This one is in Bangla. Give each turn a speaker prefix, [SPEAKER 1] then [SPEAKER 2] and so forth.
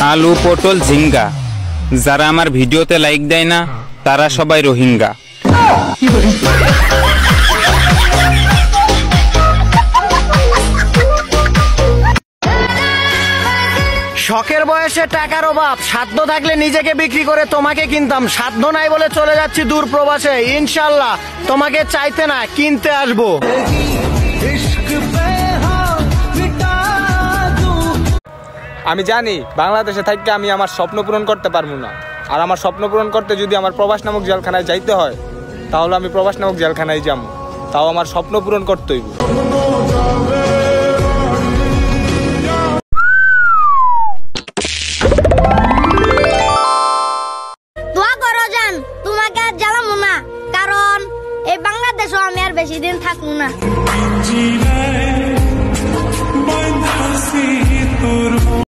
[SPEAKER 1] আলু, পটল, ঝিঙ্গা। যারা আমার ভিডিওতে লাইক দেয় না তারা সবাই রোহিঙ্গা।
[SPEAKER 2] শখের বয়সে টাকার অভাব, সাধ্য থাকলে নিজেকে বিক্রি করে তোমাকে কিনতাম। সাধ্য নাই বলে চলে যাচ্ছি দূর প্রবাসে। ইনশাল্লাহ তোমাকে চাইতে না কিনতে আসবো।
[SPEAKER 3] আমি জানি বাংলাদেশে থাকতে আমি আমার স্বপ্ন পূরণ করতে পারবো না। আর আমার স্বপ্ন পূরণ করতে যদি আমার প্রবাস নামক জেলখানায় যাইতে হয় তাহলে আমি প্রবাস নামক জেলখানায় যাবো। তাও আমার স্বপ্ন পূরণ করতে হইব।